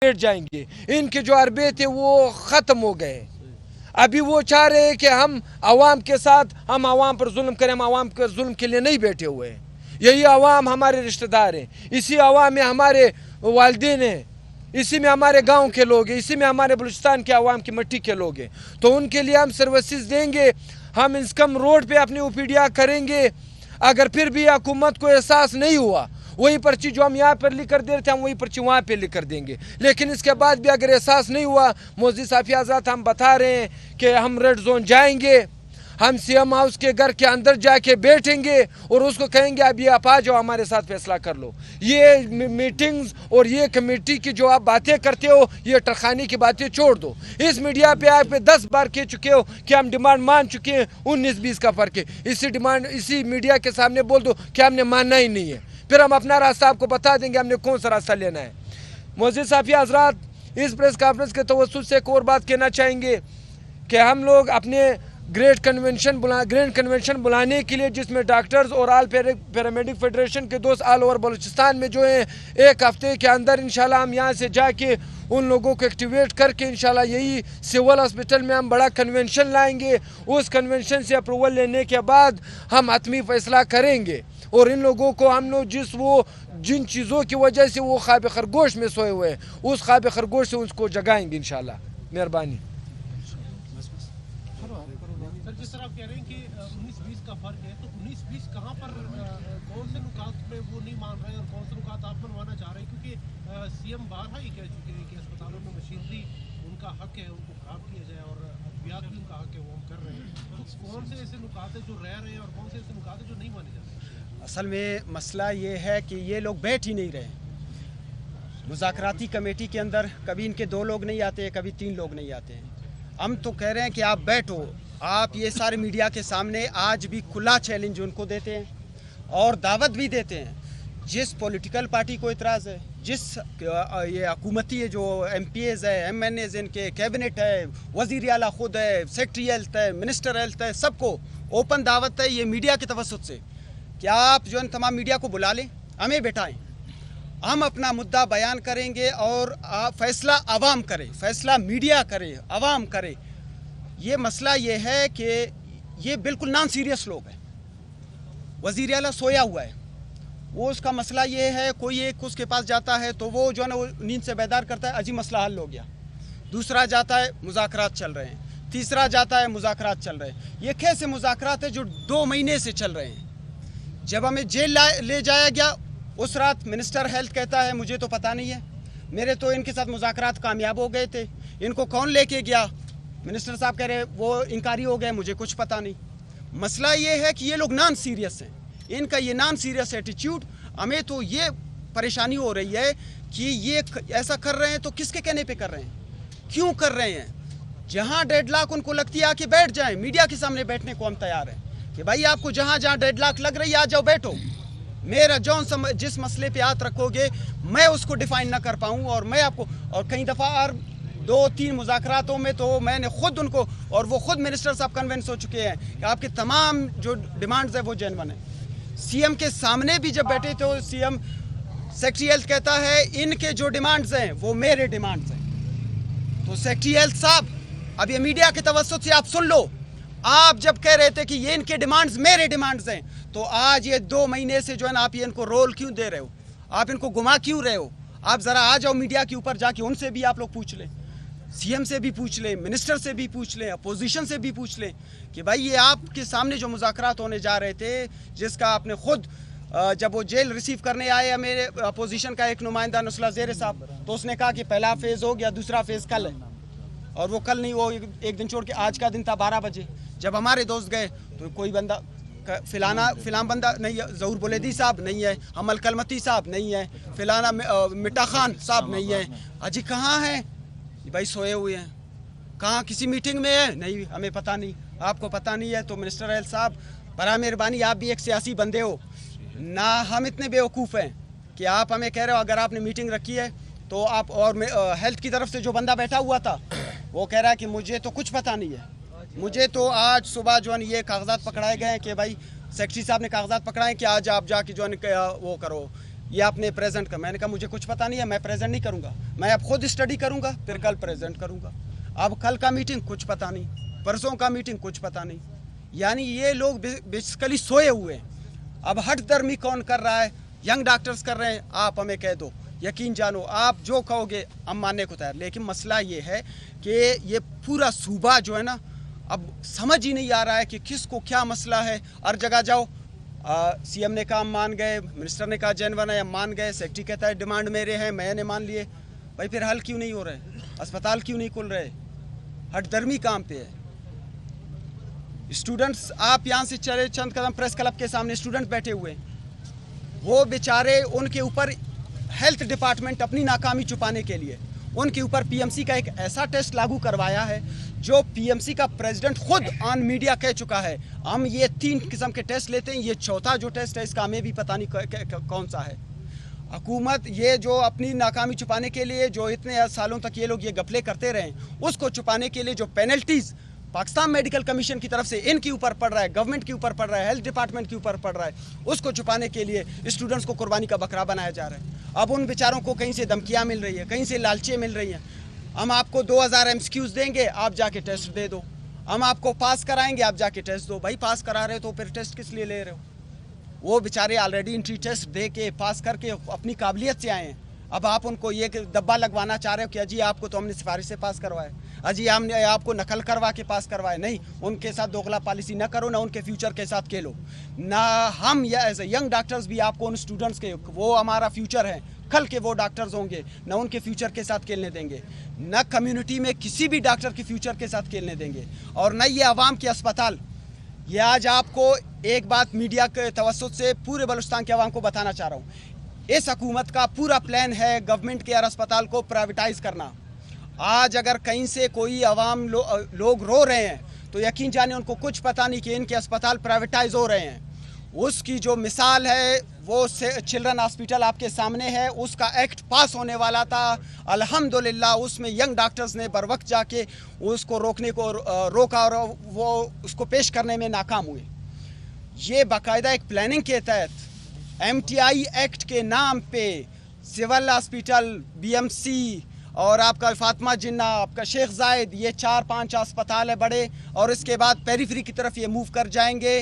بیٹھ جائیں گے. ان کے جو عربے تھے وہ ختم ہو گئے. ابھی وہ چاہ رہے ہیں کہ ہم عوام کے ساتھ ہم عوام پر ظلم کریں. ہم عوام کے ظلم کے لیے نہیں بیٹھے ہوئے ہیں. یہی عوام ہمارے رشتہ دار ہیں, اسی عوام میں ہمارے والدین ہیں, اسی میں ہمارے گاؤں کے لوگ ہیں, اسی میں ہمارے بلوچستان کے عوام کی مٹی کے لوگ ہیں. تو ان کے لیے ہم سروسز دیں گے. ہم انسکم روڈ پہ اپنی اوپیڈیا کریں گے. اگر پھر بھی حکومت کو احساس نہیں ہوا, وہی پرچی جو ہم یہاں پر لکھ کر دے رہے تھے ہم وہی پرچی وہاں پہ لکھ کر دیں گے. لیکن اس کے بعد بھی اگر احساس نہیں ہوا, موزی صافی آزاد ہم بتا رہے ہیں کہ ہم ریڈ زون جائیں گے. ہم سی ایم ہاؤس کے گھر کے اندر جا کے بیٹھیں گے اور اس کو کہیں گے اب یہ آپ آ جاؤ ہمارے ساتھ فیصلہ کر لو. یہ میٹنگز اور یہ کمیٹی کی جو آپ باتیں کرتے ہو, یہ ٹرخانی کی باتیں چھوڑ دو. اس میڈیا پہ آپ 10 بار کہہ چکے ہو کہ ہم ڈیمانڈ مان چکے ہیں, 19-20 کا فرق ہے. اسی میڈیا کے سامنے بول دو کہ ہم نے ماننا ہی نہیں ہے. پھر ہم اپنا راستہ آپ کو بتا دیں گے ہم نے کون سا راستہ لینا ہے. موزی صافی حضرات, اس پریس کانفرنس کے توسط سے ایک اور بات کہنا چاہیں گے کہ ہم لوگ اپنے گرینڈ کنونشن بلانے کے لیے, جس میں ڈاکٹرز اور آل پیرامیڈک فیڈریشن کے دوست آل اوور بلوچستان میں جو ہیں, ایک ہفتے کے اندر انشاءاللہ ہم یہاں سے جا کے ان لوگوں کو ایکٹیویٹ کر کے انشاءاللہ یہی سول ہاسپٹل میں ہم بڑا کنونشن لائیں گے. اس کنونشن سے اپروول لینے کے بعد ہم حتمی فیصلہ کریں گے. اور ان لوگوں کو ہم لوگ جن چیزوں کی وجہ سے وہ خواب خرگوش میں سوئے ہوئے ہیں, اس خواب خرگوش سے اس کو جگائیں گے انشاءاللہ. مہربانی. جس طرح آپ کہہ رہے ہیں کہ 19-20 کا فرق ہے, تو 19-20 کہاں پر کون سے نکات پہ وہ نہیں مان رہے اور کون سے نکات آپ منوانا چاہ رہے ہیں؟ کیونکہ سی ایم بارہا ہی کہہ چکے ہیں کہ اسپتالوں میں مشینری ان کا حق ہے, ان کو خراب کیا جائے, اور ادویات بھی ان کا حق ہے, وہ ہم کر رہے ہیں. تو کون سے ایسے نکات ہیں جو رہ رہے ہیں اور کون سے ایسے نکات ہیں جو نہیں مانے جاتے ہیں؟ اصل میں مسئلہ یہ ہے کہ یہ لوگ بیٹھ ہی نہیں رہے. مذاکراتی کمیٹی کے اندر کبھی ان کے 2 لوگ نہیں آتے, کبھی 3 لوگ نہیں آتے ہیں. ہم تو کہہ رہے ہیں کہ آپ بیٹھو. آپ یہ سارے میڈیا کے سامنے آج بھی کھلا چیلنج ان کو دیتے ہیں اور دعوت بھی دیتے ہیں. جس پولیٹیکل پارٹی کو اعتراض ہے, جس یہ حکومتی جو ایم پی ایز ہے, ایم این ایز, ان کے کیبنٹ ہے, وزیر اعلیٰ خود ہے, سیکٹری ہیلتھ ہے, منسٹر ہیلتھ ہے, سب کو اوپن دعوت ہے یہ میڈیا کے توسط سے کہ آپ جو ان تمام میڈیا کو بلا لیں, ہمیں بٹھائیں, ہم اپنا مدعا بیان کریں گے اور فیصلہ عوام کرے, فیصلہ میڈیا کرے, عوام کرے. یہ مسئلہ یہ ہے کہ یہ بالکل نان سیریس لوگ ہیں. وزیر اعلیٰ سویا ہوا ہے, وہ اس کا مسئلہ یہ ہے, کوئی ایک اس کے پاس جاتا ہے تو وہ جو ہے نا وہ نیند سے بیدار کرتا ہے, عجیب مسئلہ حل ہو گیا. دوسرا جاتا ہے مذاکرات چل رہے ہیں, تیسرا جاتا ہے مذاکرات چل رہے ہیں. یہ کیسے مذاکرات ہیں جو 2 مہینے سے چل رہے ہیں؟ جب ہمیں جیل لے جایا گیا اس رات منسٹر ہیلتھ کہتا ہے مجھے تو پتہ نہیں ہے, میرے تو ان کے ساتھ مذاکرات کامیاب ہو گئے تھے, ان کو کون لے کے گیا؟ منسٹر صاحب کہہ رہے وہ انکاری ہو گئے, مجھے کچھ پتہ نہیں. مسئلہ یہ ہے کہ یہ لوگ نان سیریس ہیں. ان کا یہ نان سیریس ایٹیچیوڈ, ہمیں تو یہ پریشانی ہو رہی ہے کہ یہ ایسا کر رہے ہیں تو کس کے کہنے پہ کر رہے ہیں, کیوں کر رہے ہیں؟ جہاں ڈیڈ لاک ان کو لگتی ہے آ کے بیٹھ جائیں. میڈیا کے سامنے بیٹھنے کو ہم تیار ہیں کہ بھائی آپ کو جہاں ڈیڈ لاک لگ رہی ہے آ جاؤ بیٹھو. میرا جس مسئلے پہ ہاتھ رکھو گے میں اس کو ڈیفائن نہ کر پاؤں, اور میں آپ کو, اور کئی دفعہ 2-3 مذاکراتوں میں تو میں نے خود ان کو, اور وہ خود منسٹر صاحب کنونس ہو چکے ہیں کہ آپ کے تمام جو ڈیمانڈز ہیں وہ جینون ہیں. سی ایم کے سامنے بھی جب بیٹھے تھے سی ایم سیکٹری ہیلتھ کہتا ہے ان کے جو ڈیمانڈز ہیں وہ میرے ڈیمانڈز ہیں. تو سیکٹری ہیلتھ صاحب اب یہ میڈیا کے توسط سے آپ سن لو, آپ جب کہہ رہے تھے کہ یہ ان کے ڈیمانڈز میرے ڈیمانڈز ہیں, تو آج یہ 2 مہینے سے جو ہے نا آپ یہ ان کو رول کیوں دے رہے ہو, آپ ان کو گما کیوں رہے ہو؟ آپ ذرا آ جاؤ میڈیا کے اوپر جا کے ان سے بھی آپ لوگ پوچھ لیں, سی ایم سے بھی پوچھ لیں, منسٹر سے بھی پوچھ لیں, اپوزیشن سے بھی پوچھ لیں کہ بھائی یہ آپ کے سامنے جو مذاکرات ہونے جا رہے تھے, جس کا آپ نے خود جب وہ جیل ریسیو کرنے آئے میرے اپوزیشن کا ایک نمائندہ نصرت زیر صاحب, تو اس نے کہا کہ پہلا فیز ہو گیا, دوسرا فیز کل ہے, اور وہ کل نہیں, وہ ایک دن چھوڑ کے آج کا دن تھا 12 بجے. جب ہمارے دوست گئے تو کوئی بندہ فلاں بندہ نہیں ہے, ظہور بولیدی صاحب نہیں ہے, حمل کلمتی صاحب نہیں ہے, فلانا مٹا خان صاحب نہیں ہے. اجی کہاں ہیں بھائی؟ سوئے ہوئے ہیں. کہاں کسی میٹنگ میں ہے؟ نہیں, ہمیں پتہ نہیں. آپ کو پتہ نہیں ہے تو منسٹر ہیلتھ صاحب برائے مہربانی آپ بھی ایک سیاسی بندے ہو نہ, ہم اتنے بیوقوف ہیں کہ آپ ہمیں کہہ رہے ہو اگر آپ نے میٹنگ رکھی ہے تو آپ, اور ہیلتھ کی طرف سے جو بندہ بیٹھا ہوا تھا وہ کہہ رہا ہے کہ مجھے تو کچھ پتہ نہیں ہے. مجھے تو آج صبح جو ہے یہ کاغذات پکڑائے گئے ہیں کہ بھائی سیکٹری صاحب نے کاغذات پکڑائے کہ آج آپ جا کے جو ہے وہ کرو, ये आपने प्रेजेंट कर। मैंने कहा मुझे कुछ पता नहीं है, मैं प्रेजेंट नहीं करूँगा, मैं अब खुद स्टडी करूँगा, फिर कल प्रेजेंट करूँगा। अब कल का मीटिंग कुछ पता नहीं, परसों का मीटिंग कुछ पता नहीं। यानी ये लोग बेसिकली सोए हुए हैं। अब हट दर्मी कौन कर रहा है? यंग डॉक्टर्स कर रहे हैं। आप हमें कह दो, यकीन जानो, आप जो कहोगे हम मानने को तैयार। लेकिन मसला ये है कि ये पूरा सूबा जो है ना, अब समझ ही नहीं आ रहा है कि किसको क्या मसला है। हर जगह जाओ, सीएम ने कहा हम मान गए, मिनिस्टर ने कहा जेनवन है हम मान गए, सेक्रेटरी कहता है डिमांड मेरे हैं, मैंने मान लिए। भाई फिर हल क्यों नहीं हो रहे? अस्पताल क्यों नहीं खुल रहे? हटदर्मी काम पे है। स्टूडेंट्स, आप यहाँ से चले चंद कदम, प्रेस क्लब के सामने स्टूडेंट बैठे हुए हैं, वो बेचारे, उनके ऊपर हेल्थ डिपार्टमेंट अपनी नाकामी छुपाने के लिए उनके ऊपर पीएमसी का एक ऐसा टेस्ट लागू करवाया है जो पीएमसी का प्रेसिडेंट खुद ऑन मीडिया कह चुका है हम ये 3 किस्म के टेस्ट लेते हैं, ये चौथा जो टेस्ट है इसका हमें भी पता नहीं कौन सा है। हुकूमत ये जो अपनी नाकामी छुपाने के लिए जो इतने सालों तक ये लोग ये गफले करते रहे, उसको छुपाने के लिए जो पेनल्टीज पाकिस्तान मेडिकल कमीशन की तरफ से इनके ऊपर पड़ रहा है, गवर्नमेंट के ऊपर पड़ रहा है, हेल्थ डिपार्टमेंट के ऊपर पड़ रहा है, उसको छुपाने के लिए स्टूडेंट्स को कुर्बानी का बकरा बनाया जा रहा है। अब उन बेचारों को कहीं से धमकियां मिल रही है, कहीं से लालचें मिल रही हैं। हम आपको 2000 MCQs देंगे, आप जाके टेस्ट दे दो। हम आपको पास कराएंगे, आप जाके टेस्ट दो। भाई पास करा रहे हो तो फिर टेस्ट किस लिए ले रहे हो? वो बेचारे ऑलरेडी एंट्री टेस्ट दे के पास करके अपनी काबिलियत से आए हैं। अब आप उनको ये डब्बा लगवाना चाह रहे हो कि अजी आपको तो हमने सिफारिश से पास करवाया, अजी हमने आपको नकल करवा के पास करवाए। नहीं, उनके साथ दोगला पॉलिसी ना करो, ना उनके फ्यूचर के साथ खेलो। ना हम या एज ए यंग डॉक्टर्स भी आपको उन स्टूडेंट्स के, वो हमारा फ्यूचर है, कल के वो डॉक्टर्स होंगे, ना उनके फ्यूचर के साथ खेलने देंगे, ना कम्युनिटी में किसी भी डॉक्टर के फ्यूचर के साथ खेलने देंगे, और न ये आवाम के अस्पताल। ये आज आपको एक बात मीडिया के तवज्जुह से पूरे बलूचिस्तान के आवाम को बताना चाह रहा हूँ, इस हुकूमत का पूरा प्लान है गवर्नमेंट के हर अस्पताल को प्राइवेटाइज करना। आज अगर कहीं से कोई आवाम लोग रो रहे हैं तो यकीन जाने उनको कुछ पता नहीं कि इनके अस्पताल प्राइवेटाइज हो रहे हैं। उसकी जो मिसाल है वो चिल्ड्रन हॉस्पिटल आपके सामने है, उसका एक्ट पास होने वाला था, अल्हम्दुलिल्लाह उसमें यंग डॉक्टर्स ने बर वक्त जाके उसको रोकने को रोका और वो उसको पेश करने में नाकाम हुए। ये बाकायदा एक प्लानिंग के तहत MTI एक्ट के नाम पे सिविल हॉस्पिटल, BMC और आपका फातिमा जिन्ना, आपका शेख जायद, ये 4-5 अस्पताल है बड़े, और इसके बाद पेरिफेरी की तरफ ये मूव कर जाएंगे।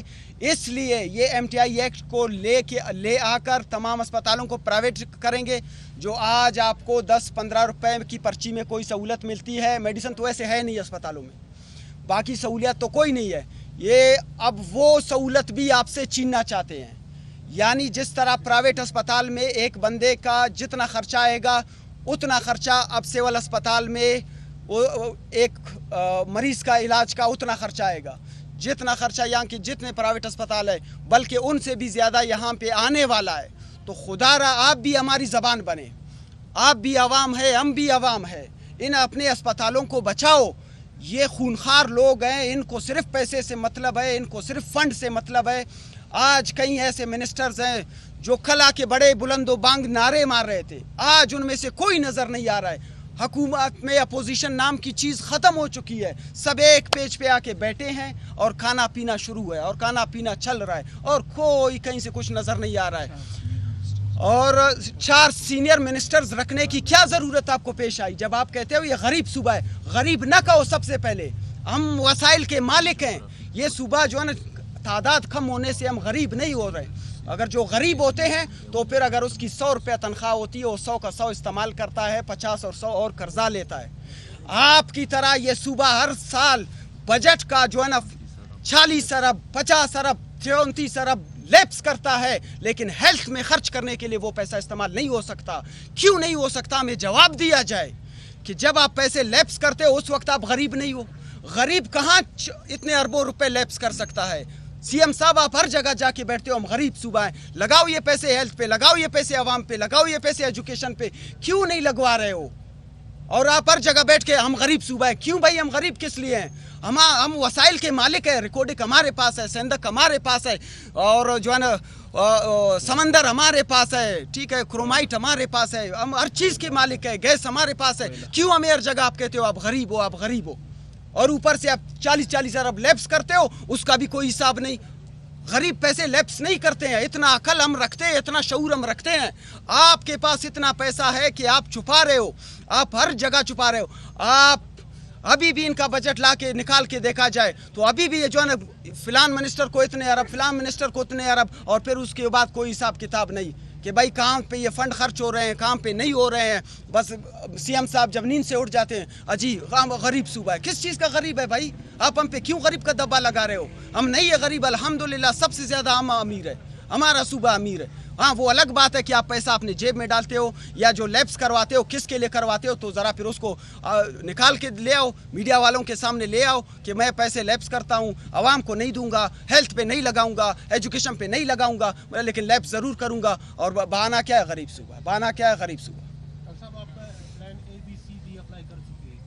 इसलिए ये MTI एक्ट को ले आकर तमाम अस्पतालों को प्राइवेट करेंगे। जो आज आपको 10-15 रुपए की पर्ची में कोई सहूलत मिलती है, मेडिसिन तो ऐसे है नहीं अस्पतालों में, बाकी सहूलियत तो कोई नहीं है, ये अब वो सहूलत भी आपसे छीनना चाहते हैं। यानी जिस तरह प्राइवेट अस्पताल में एक बंदे का जितना खर्चा आएगा उतना खर्चा अब सिविल अस्पताल में एक मरीज़ का इलाज का उतना खर्चा आएगा। जितना खर्चा यहाँ के जितने प्राइवेट अस्पताल है, बल्कि उनसे भी ज़्यादा यहाँ पे आने वाला है। तो खुदारा आप भी हमारी ज़बान बने, आप भी आवाम है, हम भी आवाम है, इन अपने अस्पतालों को बचाओ। ये खूनखार लोग हैं, इनको सिर्फ पैसे से मतलब है, इनको सिर्फ फंड से मतलब है। आज कई ऐसे मिनिस्टर्स हैं जो कल आके बड़े बुलंदो बांग नारे मार रहे थे, आज उनमें से कोई नज़र नहीं आ रहा है। हुकूमत में अपोजिशन नाम की चीज़ ख़त्म हो चुकी है, सब एक पेज पे आके बैठे हैं और खाना पीना शुरू है और खाना पीना चल रहा है और कोई कहीं से कुछ नज़र नहीं आ रहा है। और 4 सीनियर मिनिस्टर्स रखने की क्या ज़रूरत आपको पेश आई जब आप कहते हो ये गरीब सूबा है? गरीब ना कहो, सबसे पहले हम वसाइल के मालिक हैं। ये सूबा जो है ना, तादाद कम होने से हम गरीब नहीं हो रहे। अगर जो गरीब होते हैं तो फिर अगर उसकी 100 रुपया तनख्वाह होती है, वो 100 का 100 इस्तेमाल करता है, 50 और 100 और कर्जा लेता है। आपकी तरह ये सूबा हर साल बजट का जो है ना 40 अरब, 50 अरब, 34 अरब लैप्स करता है, लेकिन हेल्थ में खर्च करने के लिए वो पैसा इस्तेमाल नहीं हो सकता। क्यों नहीं हो सकता? हमें जवाब दिया जाए कि जब आप पैसे लैप्स करते हो उस वक्त आप गरीब नहीं हो। गरीब कहाँ इतने अरबों रुपए लैप्स कर सकता है? सीएम साहब आप हर जगह जाके बैठते हो, हम गरीब सूबा है, लगाओ ये पैसे हेल्थ पे, लगाओ ये पैसे आवाम पे, लगाओ ये पैसे एजुकेशन पे, क्यों नहीं लगवा रहे हो? और आप हर जगह बैठ के हम गरीब सूबा है। क्यों भाई? हम गरीब किस लिए हैं? हम वसाइल के मालिक है, रिकॉर्डिंग हमारे पास है, सेंधक हमारे पास है, और जो है ना समंदर हमारे पास है, ठीक है, क्रोमाइट हमारे पास है, हम हर चीज़ के मालिक है, गैस हमारे पास है। क्यों हमें हर जगह आप कहते हो आप गरीब हो, आप गरीब हो, और ऊपर से आप 40-40 अरब लैप्स करते हो, उसका भी कोई हिसाब नहीं। गरीब पैसे लैप्स नहीं करते हैं। इतना अकल हम रखते हैं, इतना शऊर हम रखते हैं। आपके पास इतना पैसा है कि आप छुपा रहे हो, आप हर जगह छुपा रहे हो। आप अभी भी इनका बजट ला के निकाल के देखा जाए तो अभी भी ये जो है ना, फिलान मिनिस्टर को इतने अरब, फिलान मिनिस्टर को इतने अरब, और फिर उसके बाद कोई हिसाब किताब नहीं कि भाई कहाँ पे ये फंड खर्च हो रहे हैं, कहाँ पे नहीं हो रहे हैं। बस सीएम साहब जब नींद से उठ जाते हैं, अजी गरीब सूबा है। किस चीज़ का गरीब है भाई? आप हम पे क्यों गरीब का दब्बा लगा रहे हो? हम नहीं है गरीब, अल्हम्दुलिल्लाह सबसे ज़्यादा हम अमीर है, हमारा सूबा अमीर है। हाँ, वो अलग बात है कि आप पैसा अपने जेब में डालते हो या जो लैब्स करवाते हो किसके लिए करवाते हो, तो ज़रा फिर उसको निकाल के ले आओ, मीडिया वालों के सामने ले आओ कि मैं पैसे लैब्स करता हूँ, आवाम को नहीं दूंगा, हेल्थ पे नहीं लगाऊंगा, एजुकेशन पे नहीं लगाऊंगा, लेकिन लैब्स ज़रूर करूंगा। और बहाना क्या है? गरीब सूबा। बहाना क्या है? गरीब सूबा। डॉक्टर साहब, आप plan A, B, C, D apply कर चुके हैं,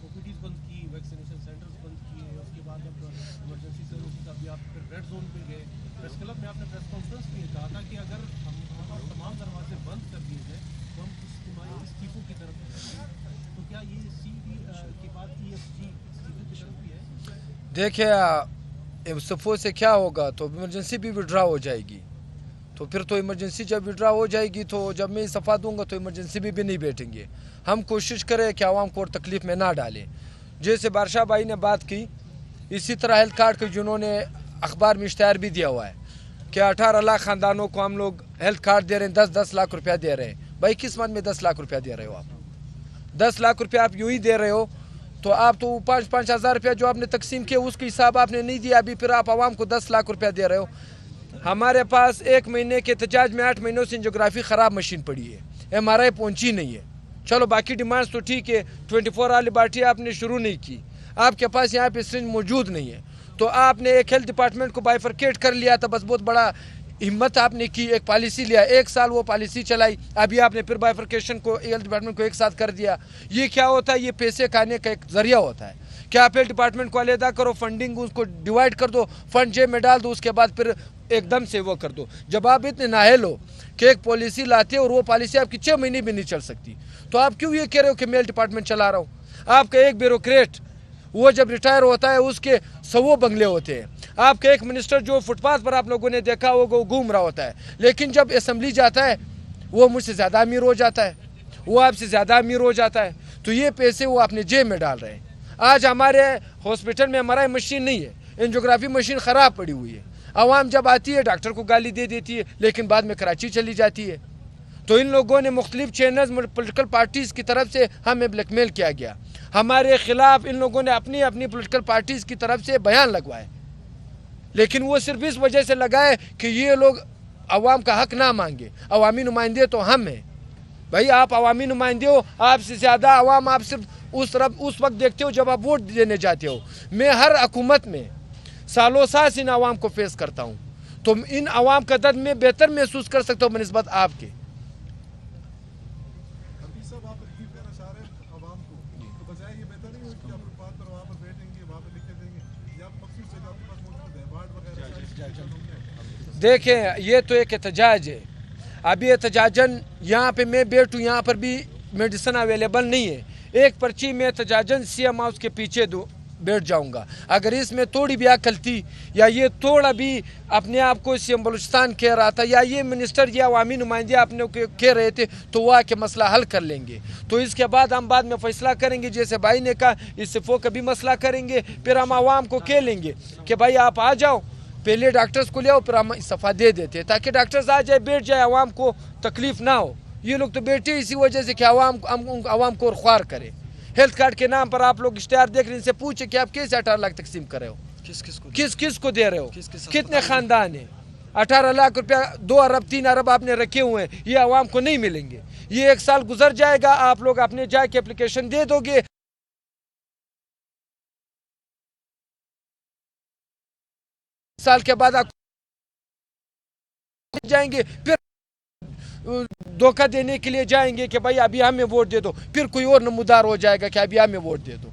OPDs बंद की, वैक्सीनेशन सेंटर्स बंद किए, उसके बाद अब इमरजेंसी सर्विसेज, अभी आप फिर रेड जोन पे गए। प्रेस क्लब में आपने प्रेस कॉन्फ्रेंस में कहा था कि अगर हम तमाम दरवाजे बंद कर दिए जाए तो हम इस्तीफों की तरफ जाएंगे। तो क्या ये CD के बाद ESG इस्तीफों की तरफ भी है? देखिए, इस्तीफों से क्या होगा, तो इमरजेंसी भी विड्रा हो जाएगी। तो फिर तो इमरजेंसी जब विड्रा हो जाएगी तो जब मैं इस्तीफा दूंगा तो इमरजेंसी भी नहीं बैठेंगे। हम कोशिश करें कि आवाम को और तकलीफ में ना डालें। जैसे बादशाह भाई ने बात की, इसी तरह हेल्थ कार्ड के जिन्होंने अखबार में इश्तहार भी दिया हुआ है कि 18 लाख ख़ानदानों को हम लोग हेल्थ कार्ड दे रहे हैं, 10-10 लाख रुपया दे रहे हैं। भाई किस मद में 10 लाख रुपया दे रहे हो आप? 10 लाख रुपया आप यूँ ही दे रहे हो, तो आप तो 5-5 हज़ार रुपया जो आपने तकसीम किया उसके हिसाब आपने नहीं दिया, अभी फिर आप आवाम को 10 लाख रुपया दे रहे हो। हमारे पास 1 महीने के एहतजाज में 8 महीनों से एंजियोग्राफी ख़राब मशीन पड़ी है, MRI पहुँची नहीं है। चलो बाकी डिमांड्स तो ठीक है, 24 आवर लेबॉरेटरी आपने शुरू नहीं की, आपके पास यहाँ पे सिरिंज मौजूद नहीं है, तो आपने एक हेल्थ डिपार्टमेंट को बाइफरकेट कर लिया था। बस बहुत बड़ा हिम्मत आपने की, एक पॉलिसी लिया, 1 साल वो पॉलिसी चलाई, अभी आपने फिर बाइफरकेशन को हेल्थ डिपार्टमेंट को एक साथ कर दिया। ये क्या होता है? ये पैसे खाने का एक जरिया होता है। क्या आप हेल्थ डिपार्टमेंट को अलहदा करो, फंडिंग उसको डिवाइड कर दो, फंड जेब में डाल दो, उसके बाद फिर एकदम से वो कर दो। जब आप इतने नाहल हो कि एक पॉलिसी लाते हो और वो पॉलिसी आपकी 6 महीने भी नहीं चल सकती, तो आप क्यों ये कह रहे हो कि मैं हेल्थ डिपार्टमेंट चला रहा हूँ? आपका एक ब्यूरोक्रेट वो जब रिटायर होता है उसके 100 बंगले होते हैं। आपका एक मिनिस्टर जो फुटपाथ पर आप लोगों ने देखा होगा वो घूम रहा होता है, लेकिन जब असेंबली जाता है वो मुझसे ज़्यादा अमीर हो जाता है, वो आपसे ज़्यादा अमीर हो जाता है। तो ये पैसे वो अपने जेब में डाल रहे हैं। आज हमारे हॉस्पिटल में MRI मशीन नहीं है, एंजियोग्राफी मशीन ख़राब पड़ी हुई है। आवाम जब आती है डॉक्टर को गाली दे देती है, लेकिन बाद में कराची चली जाती है। तो इन लोगों ने मुख्तलिफ चैनल्स, पॉलिटिकल पार्टीज़ की तरफ से हमें ब्लैकमेल किया गया, हमारे खिलाफ इन लोगों ने अपनी अपनी पॉलिटिकल पार्टीज़ की तरफ से बयान लगवाए, लेकिन वो सिर्फ इस वजह से लगाए कि ये लोग अवाम का हक ना मांगे। अवामी नुमाइंदे तो हम हैं भाई, आप अवामी नुमाइंदे हो, आपसे ज़्यादा अवाम आप सिर्फ उस वक्त देखते हो जब आप वोट देने जाते हो। मैं हर हुकूमत में सालों साल इन अवाम को फेस करता हूँ, तो इन अवाम का दर्द में बेहतर महसूस कर सकता हूँ बनिस्बत आपके। देखें, ये तो एक एहतजाज है, अभी एहतजाजन यहाँ पे मैं बैठूँ, यहाँ पर भी मेडिसिन अवेलेबल नहीं है। एक पर्ची में एहतजाजन CM हाउस के पीछे बैठ जाऊँगा। अगर इसमें थोड़ी भी अकल थी, या ये थोड़ा भी अपने आप को CM बलूचिस्तान कह रहा था, या ये मिनिस्टर या अवामी नुमाइंदे अपने कह रहे थे, तो वो आके मसला हल कर लेंगे। तो इसके बाद हम बाद में फैसला करेंगे, जैसे भाई ने कहा इस्तीफों का भी मसला करेंगे, फिर हम आवाम को कह लेंगे कि भाई आप आ जाओ, पहले डॉक्टर्स को ले आओ, फिर हम इस्तीफा दे देते हैं, ताकि डॉक्टर्स आ जाए, बैठ जाए, आवाम को तकलीफ ना हो। ये लोग तो बैठे इसी वजह से कि आवाम को और ख्वार करे। हेल्थ कार्ड के नाम पर आप लोग इश्तेहार देख रहे हैं, इनसे पूछे कि आप कैसे 18 लाख तकसीम कर रहे हो, किस को दे रहे हो, कितने खानदान है? 18 लाख रुपया, 2 अरब 3 अरब आपने रखे हुए हैं, ये आवाम को नहीं मिलेंगे। ये 1 साल गुजर जाएगा, आप लोग अपने जाके एप्लीकेशन दे दोगे, साल के बाद आप जाएंगे, फिर धोखा देने के लिए जाएंगे कि भाई अभी हमें वोट दे दो, फिर कोई और नमूदार हो जाएगा कि अभी हमें वोट दे दो।